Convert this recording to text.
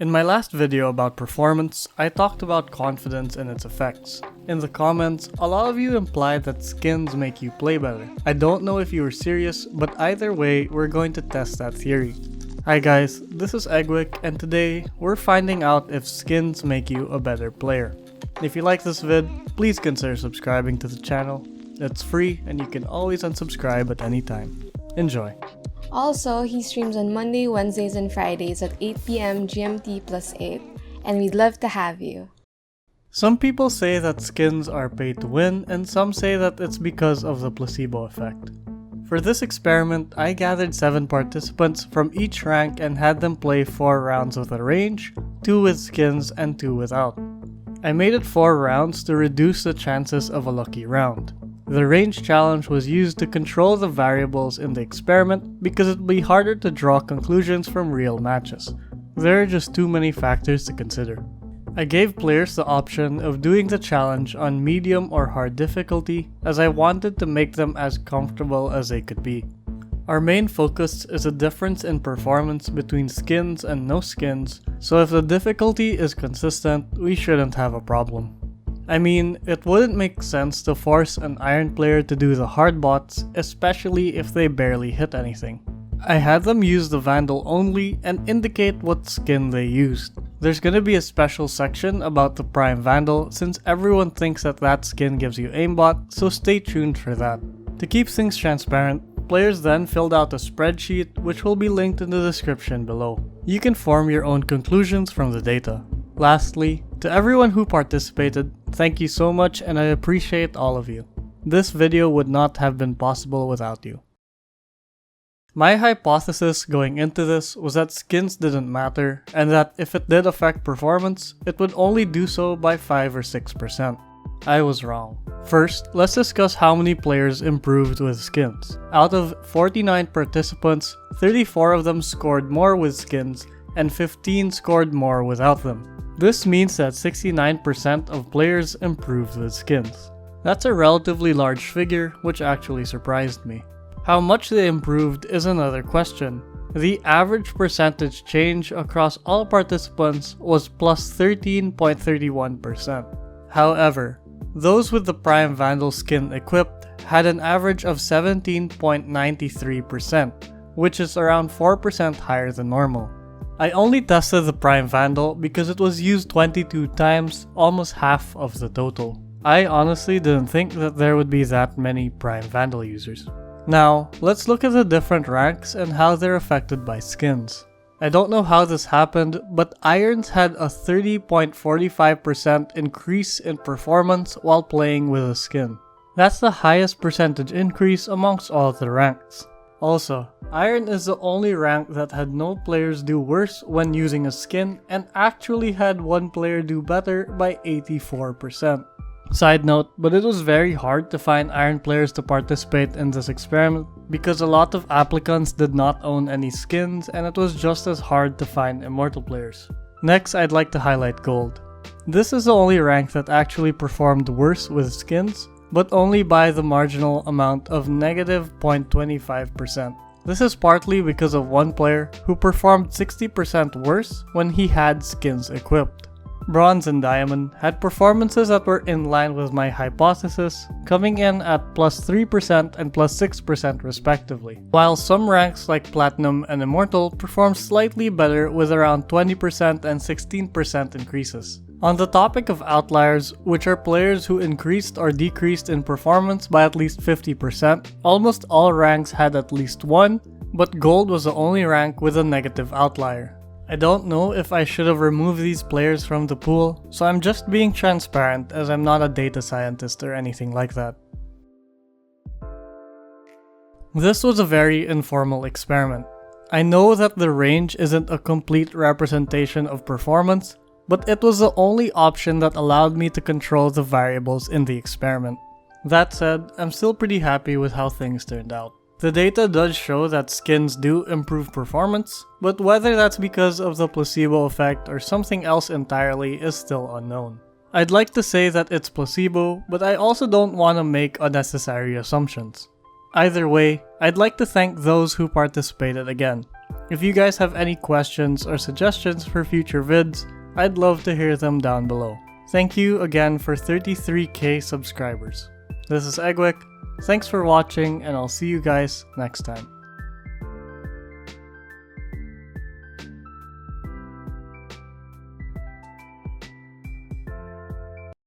In my last video about performance, I talked about confidence and its effects. In the comments, a lot of you implied that skins make you play better. I don't know if you were serious, but either way, we're going to test that theory. Hi guys, this is Eggwick, and today, we're finding out if skins make you a better player. If you like this vid, please consider subscribing to the channel. It's free, and you can always unsubscribe at any time. Enjoy! Also, he streams on Monday, Wednesdays, and Fridays at 8 PM GMT plus 8, and we'd love to have you. Some people say that skins are pay to win, and some say that it's because of the placebo effect. For this experiment, I gathered 7 participants from each rank and had them play 4 rounds with a range, 2 with skins, and 2 without. I made it 4 rounds to reduce the chances of a lucky round. The range challenge was used to control the variables in the experiment because it would be harder to draw conclusions from real matches. There are just too many factors to consider. I gave players the option of doing the challenge on medium or hard difficulty as I wanted to make them as comfortable as they could be. Our main focus is a difference in performance between skins and no skins, so if the difficulty is consistent, we shouldn't have a problem. I mean, it wouldn't make sense to force an iron player to do the hard bots, especially if they barely hit anything. I had them use the Vandal only and indicate what skin they used. There's gonna be a special section about the Prime Vandal since everyone thinks that that skin gives you aimbot, so stay tuned for that. To keep things transparent, players then filled out a spreadsheet which will be linked in the description below. You can form your own conclusions from the data. Lastly, to everyone who participated, thank you so much and I appreciate all of you. This video would not have been possible without you. My hypothesis going into this was that skins didn't matter, and that if it did affect performance, it would only do so by 5 or 6%. I was wrong. First, let's discuss how many players improved with skins. Out of 49 participants, 34 of them scored more with skins, and 15 scored more without them. This means that 69% of players improved with skins. That's a relatively large figure, which actually surprised me. How much they improved is another question. The average percentage change across all participants was plus 13.31%. However, those with the Prime Vandal skin equipped had an average of 17.93%, which is around 4% higher than normal. I only tested the Prime Vandal because it was used 22 times, almost half of the total. I honestly didn't think that there would be that many Prime Vandal users. Now, let's look at the different ranks and how they're affected by skins. I don't know how this happened, but Irons had a 30.45% increase in performance while playing with a skin. That's the highest percentage increase amongst all of the ranks. Also, Iron is the only rank that had no players do worse when using a skin and actually had one player do better by 84%. Side note, but it was very hard to find Iron players to participate in this experiment because a lot of applicants did not own any skins and it was just as hard to find Immortal players. Next, I'd like to highlight Gold. This is the only rank that actually performed worse with skins, but only by the marginal amount of negative 0.25%. This is partly because of one player who performed 60% worse when he had skins equipped. Bronze and Diamond had performances that were in line with my hypothesis, coming in at plus 3% and plus 6% respectively, while some ranks like Platinum and Immortal performed slightly better with around 20% and 16% increases. On the topic of outliers, which are players who increased or decreased in performance by at least 50%, almost all ranks had at least one, but Gold was the only rank with a negative outlier. I don't know if I should have removed these players from the pool, so I'm just being transparent as I'm not a data scientist or anything like that. This was a very informal experiment. I know that the range isn't a complete representation of performance, but it was the only option that allowed me to control the variables in the experiment. That said, I'm still pretty happy with how things turned out. The data does show that skins do improve performance, but whether that's because of the placebo effect or something else entirely is still unknown. I'd like to say that it's placebo, but I also don't want to make unnecessary assumptions. Either way, I'd like to thank those who participated again. If you guys have any questions or suggestions for future vids, I'd love to hear them down below. Thank you again for 33k subscribers. This is Eggwick, thanks for watching, and I'll see you guys next time.